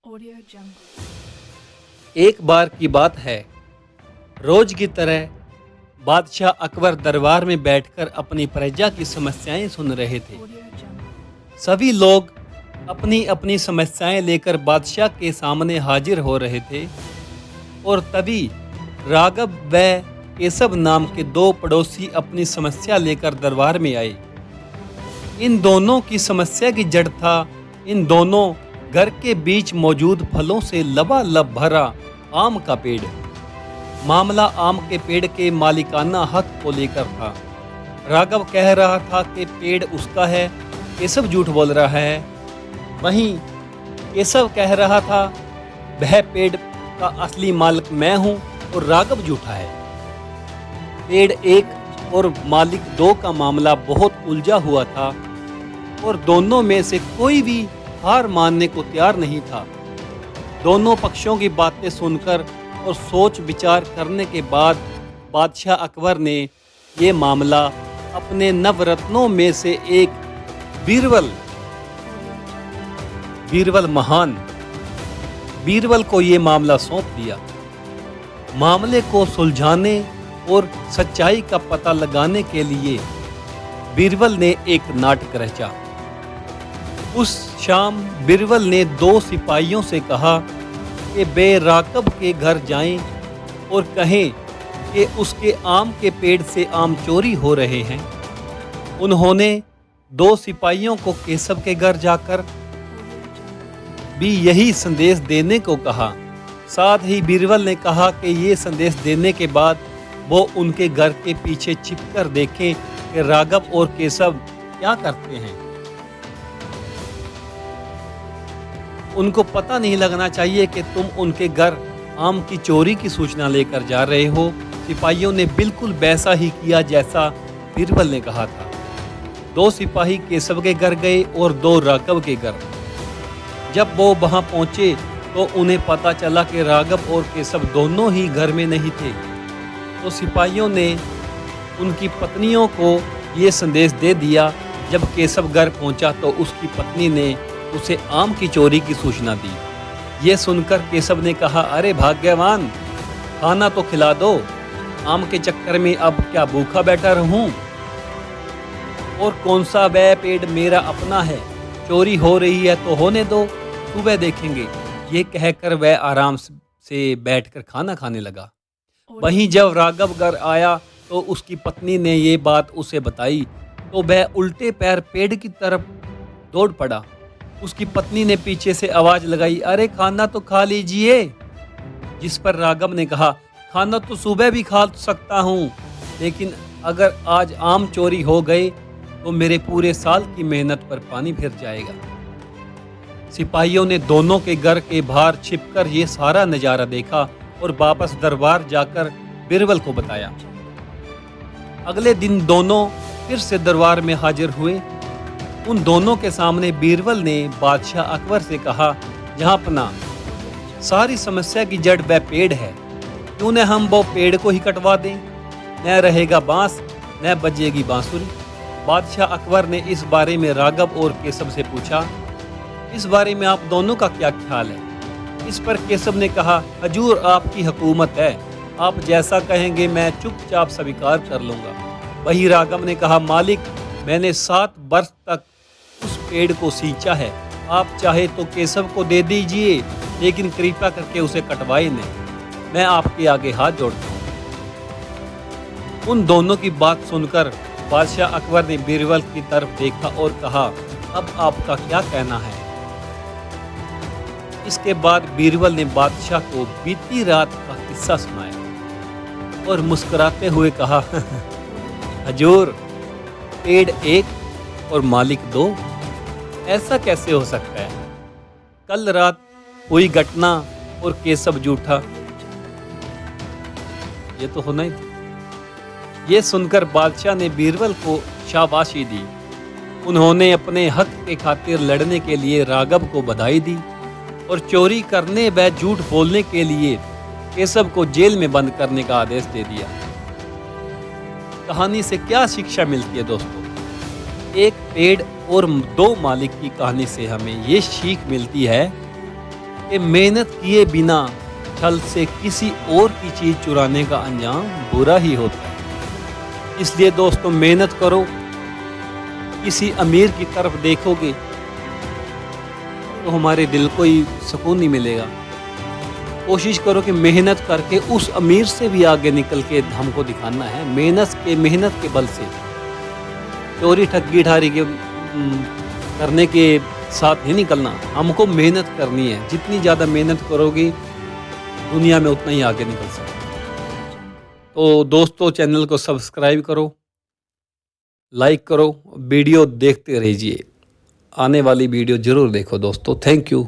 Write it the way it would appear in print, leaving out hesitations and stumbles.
Audio Jungle. एक बार की बात है, रोज की तरह बादशाह अकबर दरबार में बैठकर अपनी प्रजा की समस्याएं सुन रहे थे। Audio Jungle. सभी लोग अपनी अपनी समस्याएं लेकर बादशाह के सामने हाजिर हो रहे थे और तभी राघव व केशव नाम के दो पड़ोसी अपनी समस्या लेकर दरबार में आए। इन दोनों की समस्या की जड़ था इन दोनों घर के बीच मौजूद फलों से लबालब भरा आम का पेड़। मामला आम के पेड़ के मालिकाना हक को लेकर था। राघव कह रहा था कि पेड़ उसका है, केशव झूठ बोल रहा है। वहीं केशव कह रहा था वह पेड़ का असली मालिक मैं हूं और राघव झूठा है। पेड़ एक और मालिक दो का मामला बहुत उलझा हुआ था और दोनों में से कोई भी हार मानने को तैयार नहीं था। दोनों पक्षों की बातें सुनकर और सोच विचार करने के बाद बादशाह अकबर ने ये मामला अपने नवरत्नों में से एक बीरबल को ये मामला सौंप दिया। मामले को सुलझाने और सच्चाई का पता लगाने के लिए बीरबल ने एक नाटक रचा। उस शाम बीरबल ने दो सिपाहियों से कहा कि वे राघव के घर जाएं और कहें कि उसके आम के पेड़ से आम चोरी हो रहे हैं। उन्होंने दो सिपाहियों को केशव के घर जाकर भी यही संदेश देने को कहा। साथ ही बीरबल ने कहा कि ये संदेश देने के बाद वो उनके घर के पीछे छिपकर देखें कि राघव और केशव क्या करते हैं। उनको पता नहीं लगना चाहिए कि तुम उनके घर आम की चोरी की सूचना लेकर जा रहे हो। सिपाहियों ने बिल्कुल वैसा ही किया जैसा बीरबल ने कहा था। दो सिपाही केशव के घर गए और दो राघव के घर। जब वो वहां पहुंचे तो उन्हें पता चला कि राघव और केशव दोनों ही घर में नहीं थे। तो सिपाहियों ने उनकी पत्नियों को ये संदेश दे दिया। जब केशव घर पहुंचा तो उसकी पत्नी ने उसे आम की चोरी की सूचना दी। ये सुनकर केशव ने कहा, अरे भाग्यवान, खाना तो खिला दो, आम के चक्कर में अब क्या भूखा बैठा रहूं? और कौन सा वह पेड़ मेरा अपना है? चोरी हो रही है तो होने दो, सुबह देखेंगे। ये कहकर वह आराम से बैठकर खाना खाने लगा। वहीं जब राघव घर आया तो उसकी पत्नी ने ये बात उसे बताई तो वह उल्टे पैर पेड़ की तरफ दौड़ पड़ा। उसकी पत्नी ने पीछे से आवाज लगाई, अरे खाना तो खा लीजिए। जिस पर राघव ने कहा, खाना तो सुबह भी खा सकता हूँ, लेकिन अगर आज आम चोरी हो गए तो मेरे पूरे साल की मेहनत पर पानी फिर जाएगा। सिपाहियों ने दोनों के घर के बाहर छिपकर ये सारा नजारा देखा और वापस दरबार जाकर बीरबल को बताया। अगले दिन दोनों फिर से दरबार में हाजिर हुए। उन दोनों के सामने बीरबल ने बादशाह अकबर से कहा, जहांपना, सारी समस्या की जड़ वह पेड़ है, क्यों न हम वो पेड़ को ही कटवा दें? न रहेगा बांस न बजेगी बांसुरी। बादशाह अकबर ने इस बारे में राघव और केशव से पूछा, इस बारे में आप दोनों का क्या ख्याल है? इस पर केशव ने कहा, हजूर, आपकी हुकूमत है, आप जैसा कहेंगे मैं चुपचाप स्वीकार कर लूँगा। वही राघव ने कहा, मालिक, मैंने 7 वर्ष तक उस पेड़ को सींचा है, आप चाहे तो केशव को दे दीजिए, लेकिन कृपया करके उसे कटवाए नहीं, मैं आपके आगे हाथ जोड़ता हूँ। उन दोनों की बात सुनकर बादशाह अकबर ने बीरबल की तरफ देखा और कहा, अब आपका क्या कहना है? इसके बाद बीरबल ने बादशाह को बीती रात का किस्सा सुनाया और मुस्कुराते हुए कहा, हजूर, पेड़ एक और मालिक दो, ऐसा कैसे हो सकता है? कल रात हुई घटना और केशव झूठा, ये तो होना ही था। ये सुनकर बादशाह ने बीरबल को शाबाशी दी। उन्होंने अपने हक के खातिर लड़ने के लिए राघव को बधाई दी और चोरी करने व झूठ बोलने के लिए केशव को जेल में बंद करने का आदेश दे दिया। कहानी से क्या शिक्षा मिलती है दोस्तों? एक पेड़ और 2 मालिक की कहानी से हमें ये सीख मिलती है कि मेहनत किए बिना छल से किसी और की चीज़ चुराने का अंजाम बुरा ही होता है। इसलिए दोस्तों मेहनत करो, किसी अमीर की तरफ देखोगे तो हमारे दिल को ही सुकून नहीं मिलेगा। कोशिश करो कि मेहनत करके उस अमीर से भी आगे निकल के हमको दिखाना है। मेहनत के बल से चोरी ठगी ठारी के करने के साथ ही निकलना, हमको मेहनत करनी है। जितनी ज़्यादा मेहनत करोगी दुनिया में उतना ही आगे निकल सकते। तो दोस्तों चैनल को सब्सक्राइब करो, लाइक करो, वीडियो देखते रहिए। आने वाली वीडियो ज़रूर देखो दोस्तों। Thank you.